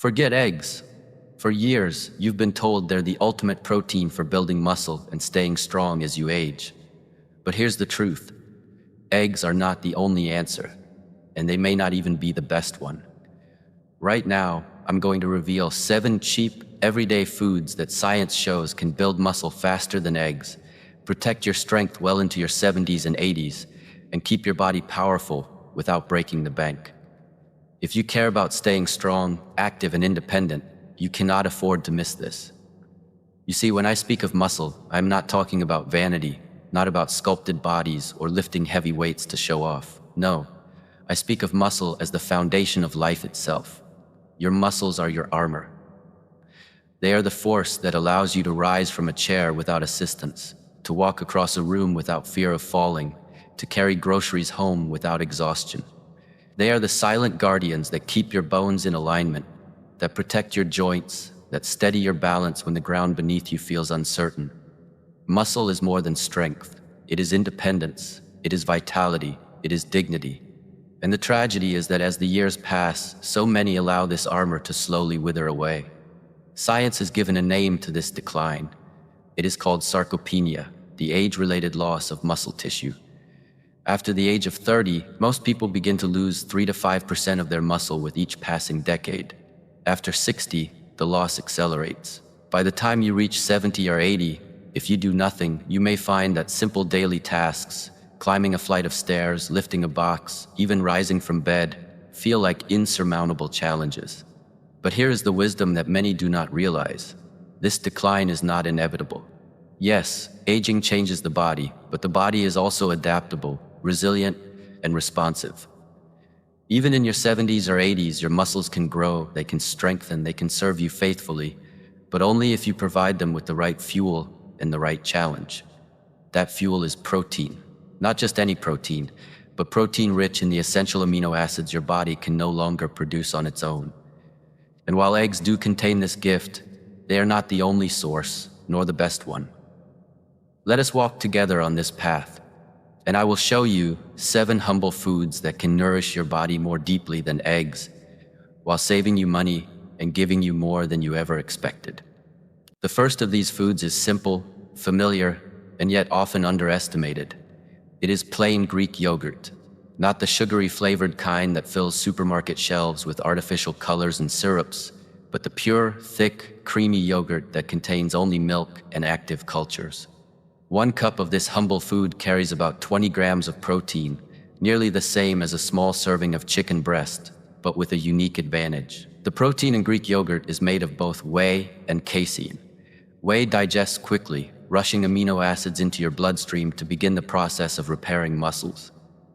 Forget eggs. For years, you've been told they're the ultimate protein for building muscle and staying strong as you age. But here's the truth. Eggs are not the only answer, and they may not even be the best one. Right now, I'm going to reveal 7 cheap, everyday foods that science shows can build muscle faster than eggs, protect your strength well into your 70s and 80s, and keep your body powerful without breaking the bank. If you care about staying strong, active, and independent, you cannot afford to miss this. You see, when I speak of muscle, I'm not talking about vanity, not about sculpted bodies or lifting heavy weights to show off. No, I speak of muscle as the foundation of life itself. Your muscles are your armor. They are the force that allows you to rise from a chair without assistance, to walk across a room without fear of falling, to carry groceries home without exhaustion. They are the silent guardians that keep your bones in alignment, that protect your joints, that steady your balance when the ground beneath you feels uncertain. Muscle is more than strength. It is independence. It is vitality. It is dignity. And the tragedy is that as the years pass, so many allow this armor to slowly wither away. Science has given a name to this decline. It is called sarcopenia, the age-related loss of muscle tissue. After the age of 30, most people begin to lose 3 to 5% of their muscle with each passing decade. After 60, the loss accelerates. By the time you reach 70 or 80, if you do nothing, you may find that simple daily tasks, climbing a flight of stairs, lifting a box, even rising from bed, feel like insurmountable challenges. But here is the wisdom that many do not realize. This decline is not inevitable. Yes, aging changes the body, but the body is also adaptable, resilient, and responsive. Even in your 70s or 80s, your muscles can grow, they can strengthen, they can serve you faithfully, but only if you provide them with the right fuel and the right challenge. That fuel is protein. Not just any protein, but protein rich in the essential amino acids your body can no longer produce on its own. And while eggs do contain this gift, they are not the only source, nor the best one. Let us walk together on this path, and I will show you 7 humble foods that can nourish your body more deeply than eggs, while saving you money and giving you more than you ever expected. The first of these foods is simple, familiar, and yet often underestimated. It is plain Greek yogurt, not the sugary flavored kind that fills supermarket shelves with artificial colors and syrups, but the pure, thick, creamy yogurt that contains only milk and active cultures. 1 cup of this humble food carries about 20 grams of protein, nearly the same as a small serving of chicken breast, but with a unique advantage. The protein in Greek yogurt is made of both whey and casein. Whey digests quickly, rushing amino acids into your bloodstream to begin the process of repairing muscles.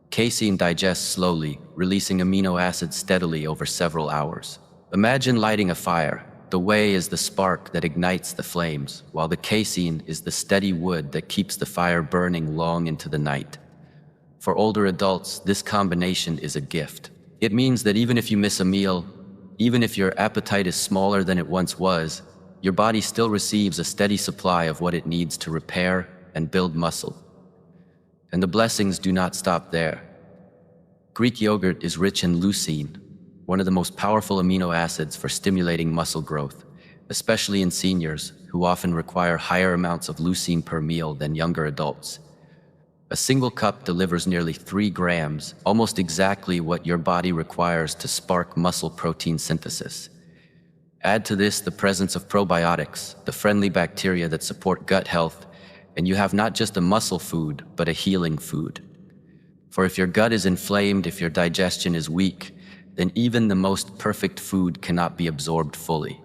Casein digests slowly, releasing amino acids steadily over several hours. Imagine lighting a fire. The whey is the spark that ignites the flames, while the casein is the steady wood that keeps the fire burning long into the night. For older adults, this combination is a gift. It means that even if you miss a meal, even if your appetite is smaller than it once was, your body still receives a steady supply of what it needs to repair and build muscle. And the blessings do not stop there. Greek yogurt is rich in leucine, one of the most powerful amino acids for stimulating muscle growth, especially in seniors who often require higher amounts of leucine per meal than younger adults. A single cup delivers nearly 3 grams, almost exactly what your body requires to spark muscle protein synthesis. Add to this the presence of probiotics, the friendly bacteria that support gut health, and you have not just a muscle food, but a healing food. For if your gut is inflamed, if your digestion is weak, then even the most perfect food cannot be absorbed fully.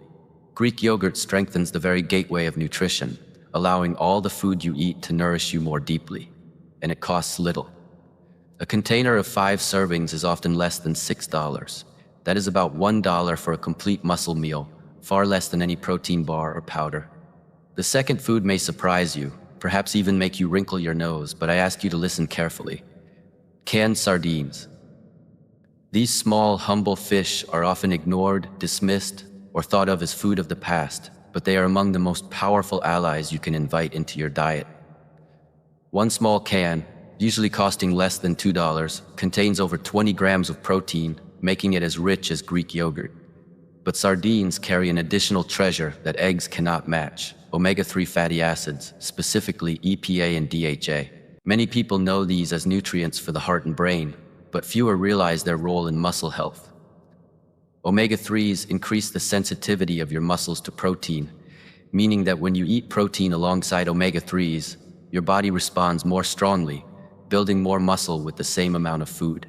Greek yogurt strengthens the very gateway of nutrition, allowing all the food you eat to nourish you more deeply, and it costs little. A container of 5 servings is often less than $6. That is about $1 for a complete muscle meal, far less than any protein bar or powder. The second food may surprise you, perhaps even make you wrinkle your nose, but I ask you to listen carefully. Canned sardines. These small, humble fish are often ignored, dismissed, or thought of as food of the past, but they are among the most powerful allies you can invite into your diet. 1 small can, usually costing less than $2, contains over 20 grams of protein, making it as rich as Greek yogurt. But sardines carry an additional treasure that eggs cannot match: omega-3 fatty acids, specifically EPA and DHA. Many people know these as nutrients for the heart and brain, but fewer realize their role in muscle health. Omega-3s increase the sensitivity of your muscles to protein, meaning that when you eat protein alongside omega-3s, your body responds more strongly, building more muscle with the same amount of food.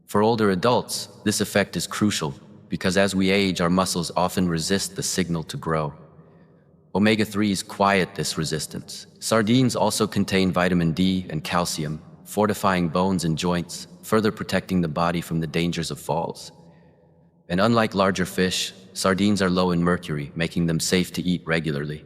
For older adults, this effect is crucial because as we age, our muscles often resist the signal to grow. Omega-3s quiet this resistance. Sardines also contain vitamin D and calcium, fortifying bones and joints, further protecting the body from the dangers of falls. And unlike larger fish, sardines are low in mercury, making them safe to eat regularly.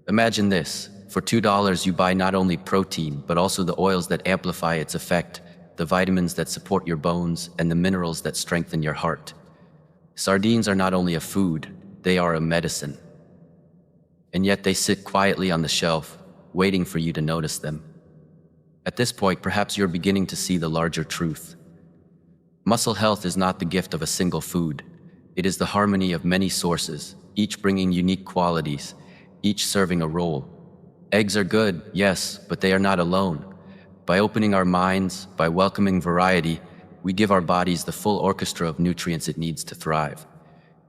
Imagine this: for $2 you buy not only protein, but also the oils that amplify its effect, the vitamins that support your bones, and the minerals that strengthen your heart. Sardines are not only a food, they are a medicine. And yet they sit quietly on the shelf, waiting for you to notice them. At this point, perhaps you're beginning to see the larger truth. Muscle health is not the gift of a single food. It is the harmony of many sources, each bringing unique qualities, each serving a role. Eggs are good, yes, but they are not alone. By opening our minds, by welcoming variety, we give our bodies the full orchestra of nutrients it needs to thrive.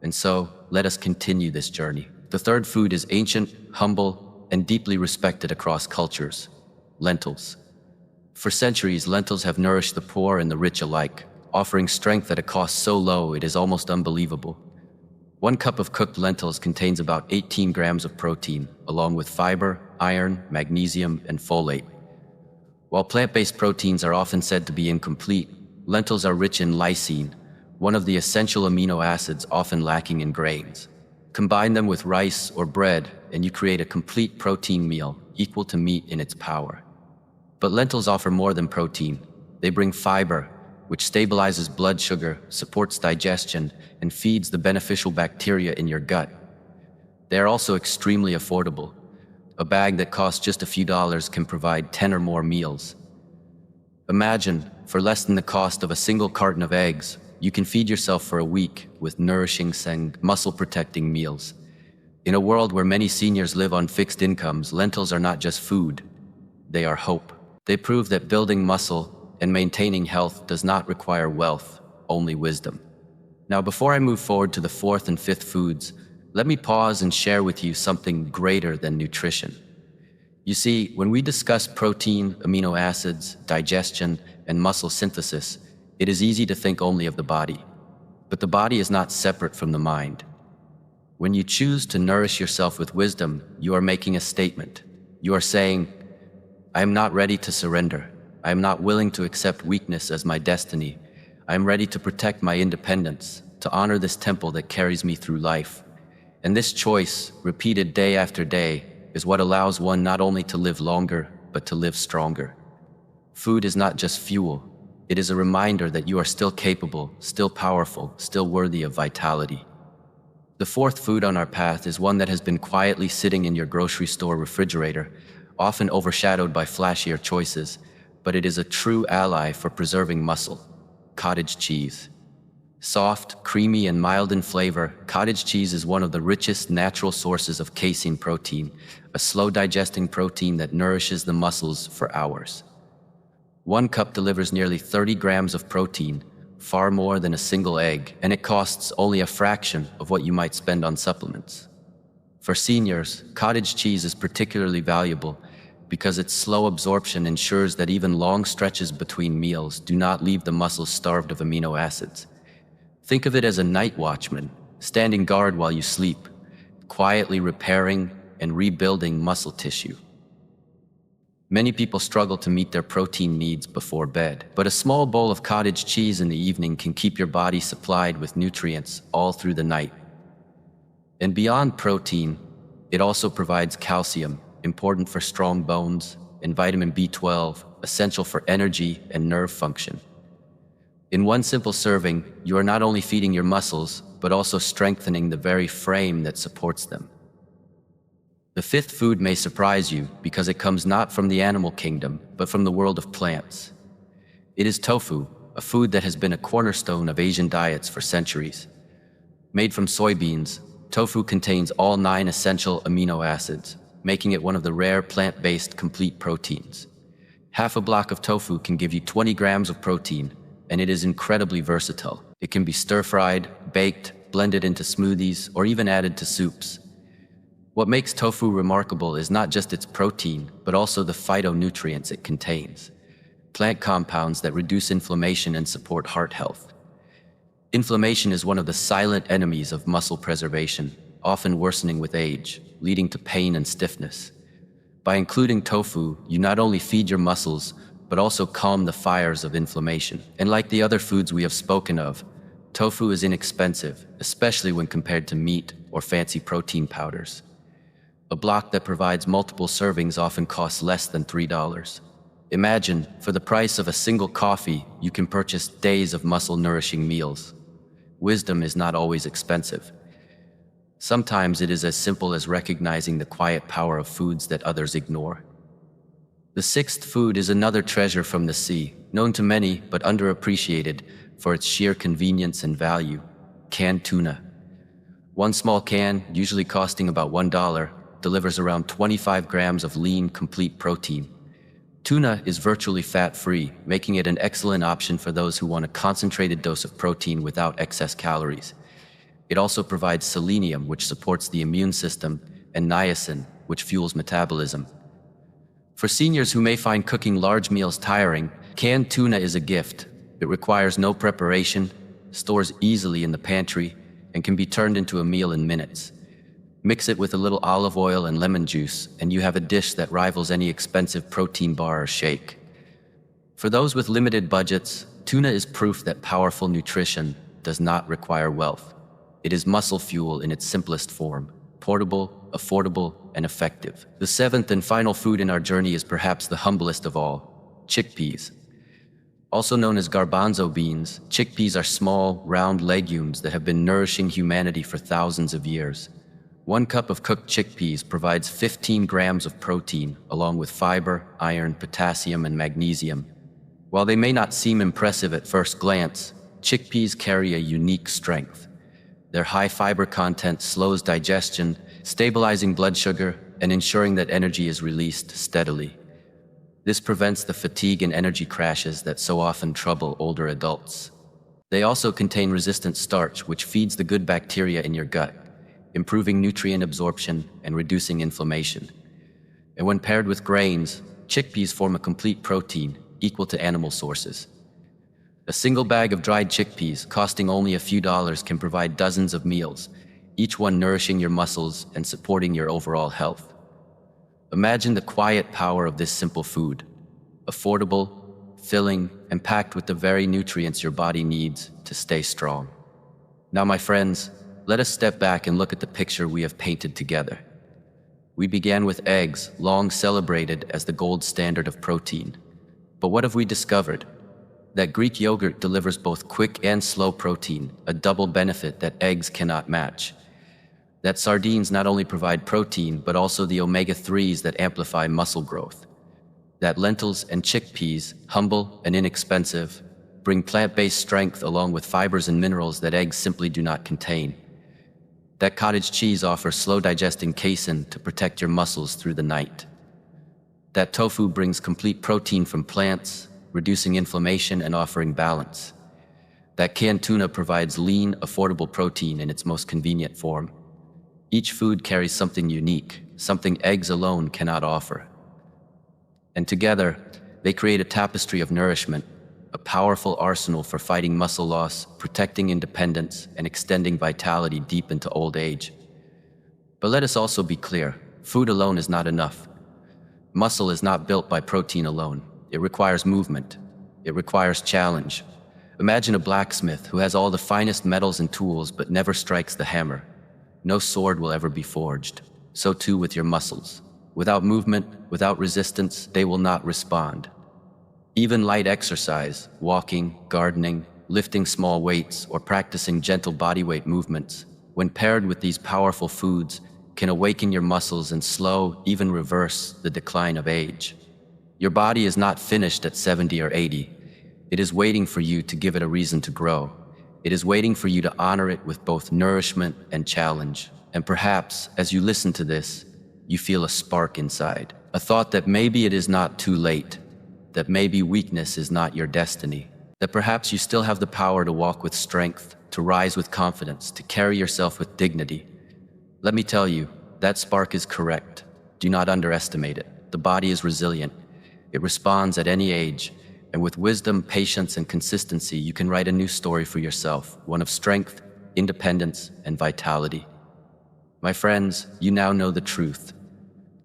And so, let us continue this journey. The third food is ancient, humble, and deeply respected across cultures: lentils. For centuries, lentils have nourished the poor and the rich alike, offering strength at a cost so low it is almost unbelievable. 1 cup of cooked lentils contains about 18 grams of protein, along with fiber, iron, magnesium, and folate. While plant-based proteins are often said to be incomplete, lentils are rich in lysine, one of the essential amino acids often lacking in grains. Combine them with rice or bread, and you create a complete protein meal, equal to meat in its power. But lentils offer more than protein. They bring fiber, which stabilizes blood sugar, supports digestion, and feeds the beneficial bacteria in your gut. They are also extremely affordable. A bag that costs just a few dollars can provide 10 or more meals. Imagine, for less than the cost of a single carton of eggs, you can feed yourself for a week with nourishing, muscle-protecting meals. In a world where many seniors live on fixed incomes, lentils are not just food, they are hope. They prove that building muscle and maintaining health does not require wealth, only wisdom. Now, before I move forward to the fourth and fifth foods, let me pause and share with you something greater than nutrition. You see, when we discuss protein, amino acids, digestion, and muscle synthesis, it is easy to think only of the body. But the body is not separate from the mind. When you choose to nourish yourself with wisdom, you are making a statement. You are saying, I am not ready to surrender. I am not willing to accept weakness as my destiny. I am ready to protect my independence, to honor this temple that carries me through life. And this choice, repeated day after day, is what allows one not only to live longer, but to live stronger. Food is not just fuel. It is a reminder that you are still capable, still powerful, still worthy of vitality. The fourth food on our path is one that has been quietly sitting in your grocery store refrigerator, often overshadowed by flashier choices, but it is a true ally for preserving muscle: cottage cheese. Soft, creamy, and mild in flavor, cottage cheese is one of the richest natural sources of casein protein, a slow-digesting protein that nourishes the muscles for hours. 1 cup delivers nearly 30 grams of protein, far more than a single egg, and it costs only a fraction of what you might spend on supplements. For seniors, cottage cheese is particularly valuable because its slow absorption ensures that even long stretches between meals do not leave the muscles starved of amino acids. Think of it as a night watchman, standing guard while you sleep, quietly repairing and rebuilding muscle tissue. Many people struggle to meet their protein needs before bed, but a small bowl of cottage cheese in the evening can keep your body supplied with nutrients all through the night. And beyond protein, it also provides calcium, important for strong bones, and vitamin B12, essential for energy and nerve function. In one simple serving, you are not only feeding your muscles, but also strengthening the very frame that supports them. The fifth food may surprise you because it comes not from the animal kingdom, but from the world of plants. It is tofu, a food that has been a cornerstone of Asian diets for centuries. Made from soybeans, tofu contains all 9 essential amino acids, making it one of the rare plant-based complete proteins. Half a block of tofu can give you 20 grams of protein, and it is incredibly versatile. It can be stir-fried, baked, blended into smoothies, or even added to soups. What makes tofu remarkable is not just its protein, but also the phytonutrients it contains, plant compounds that reduce inflammation and support heart health. Inflammation is one of the silent enemies of muscle preservation, often worsening with age, leading to pain and stiffness. By including tofu, you not only feed your muscles, but also calm the fires of inflammation. And like the other foods we have spoken of, tofu is inexpensive, especially when compared to meat or fancy protein powders. A block that provides multiple servings often costs less than $3. Imagine, for the price of a single coffee, you can purchase days of muscle-nourishing meals. Wisdom is not always expensive. Sometimes it is as simple as recognizing the quiet power of foods that others ignore. The sixth food is another treasure from the sea, known to many but underappreciated for its sheer convenience and value: canned tuna. One small can, usually costing about $1, delivers around 25 grams of lean, complete protein. Tuna is virtually fat-free, making it an excellent option for those who want a concentrated dose of protein without excess calories. It also provides selenium, which supports the immune system, and niacin, which fuels metabolism. For seniors who may find cooking large meals tiring, canned tuna is a gift. It requires no preparation, stores easily in the pantry, and can be turned into a meal in minutes. Mix it with a little olive oil and lemon juice, and you have a dish that rivals any expensive protein bar or shake. For those with limited budgets, tuna is proof that powerful nutrition does not require wealth. It is muscle fuel in its simplest form: portable, affordable, and effective. The seventh and final food in our journey is perhaps the humblest of all: chickpeas. Also known as garbanzo beans, chickpeas are small, round legumes that have been nourishing humanity for thousands of years. 1 cup of cooked chickpeas provides 15 grams of protein, along with fiber, iron, potassium, and magnesium. While they may not seem impressive at first glance, chickpeas carry a unique strength. Their high fiber content slows digestion, stabilizing blood sugar and ensuring that energy is released steadily. This prevents the fatigue and energy crashes that so often trouble older adults. They also contain resistant starch, which feeds the good bacteria in your gut, improving nutrient absorption and reducing inflammation. And when paired with grains, chickpeas form a complete protein equal to animal sources. A single bag of dried chickpeas, costing only a few dollars, can provide dozens of meals, each one nourishing your muscles and supporting your overall health. Imagine the quiet power of this simple food: affordable, filling, and packed with the very nutrients your body needs to stay strong. Now, my friends, let us step back and look at the picture we have painted together. We began with eggs, long celebrated as the gold standard of protein. But what have we discovered? That Greek yogurt delivers both quick and slow protein, a double benefit that eggs cannot match. That sardines not only provide protein, but also the omega-3s that amplify muscle growth. That lentils and chickpeas, humble and inexpensive, bring plant-based strength along with fibers and minerals that eggs simply do not contain. That cottage cheese offers slow-digesting casein to protect your muscles through the night. That tofu brings complete protein from plants, reducing inflammation and offering balance. That canned tuna provides lean, affordable protein in its most convenient form. Each food carries something unique, something eggs alone cannot offer. And together, they create a tapestry of nourishment, a powerful arsenal for fighting muscle loss, protecting independence, and extending vitality deep into old age. But let us also be clear: food alone is not enough. Muscle is not built by protein alone. It requires movement. It requires challenge. Imagine a blacksmith who has all the finest metals and tools but never strikes the hammer. No sword will ever be forged. So too with your muscles. Without movement, without resistance, they will not respond. Even light exercise, walking, gardening, lifting small weights, or practicing gentle bodyweight movements, when paired with these powerful foods, can awaken your muscles and slow, even reverse, the decline of age. Your body is not finished at 70 or 80. It is waiting for you to give it a reason to grow. It is waiting for you to honor it with both nourishment and challenge. And perhaps, as you listen to this, you feel a spark inside, a thought that maybe it is not too late, that maybe weakness is not your destiny, that perhaps you still have the power to walk with strength, to rise with confidence, to carry yourself with dignity. Let me tell you, that spark is correct. Do not underestimate it. The body is resilient. It responds at any age, and with wisdom, patience, and consistency, you can write a new story for yourself, one of strength, independence, and vitality. My friends, you now know the truth.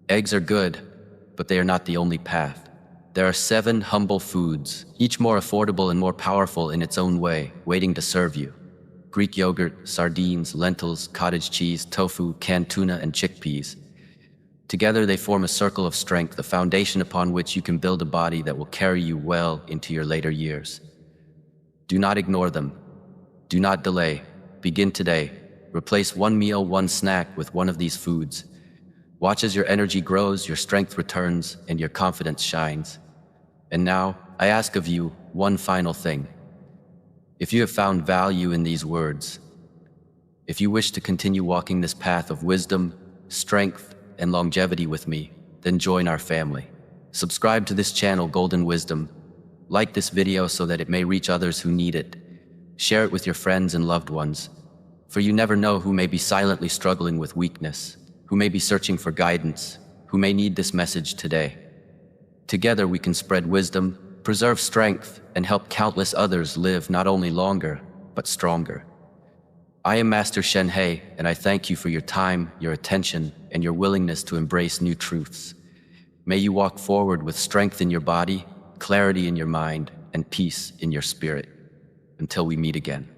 Eggs are good, but they are not the only path. There are 7 humble foods, each more affordable and more powerful in its own way, waiting to serve you. Greek yogurt, sardines, lentils, cottage cheese, tofu, canned tuna, and chickpeas. Together they form a circle of strength, a foundation upon which you can build a body that will carry you well into your later years. Do not ignore them. Do not delay. Begin today. Replace one meal, one snack with one of these foods. Watch as your energy grows, your strength returns, and your confidence shines. And now, I ask of you one final thing. If you have found value in these words, if you wish to continue walking this path of wisdom, strength, and longevity with me, then join our family. Subscribe to this channel, Golden Wisdom. Like this video so that it may reach others who need it. Share it with your friends and loved ones, for you never know who may be silently struggling with weakness, who may be searching for guidance, who may need this message today. Together we can spread wisdom, preserve strength, and help countless others live not only longer, but stronger. I am Master Shen He, and I thank you for your time, your attention, and your willingness to embrace new truths. May you walk forward with strength in your body, clarity in your mind, and peace in your spirit. Until we meet again.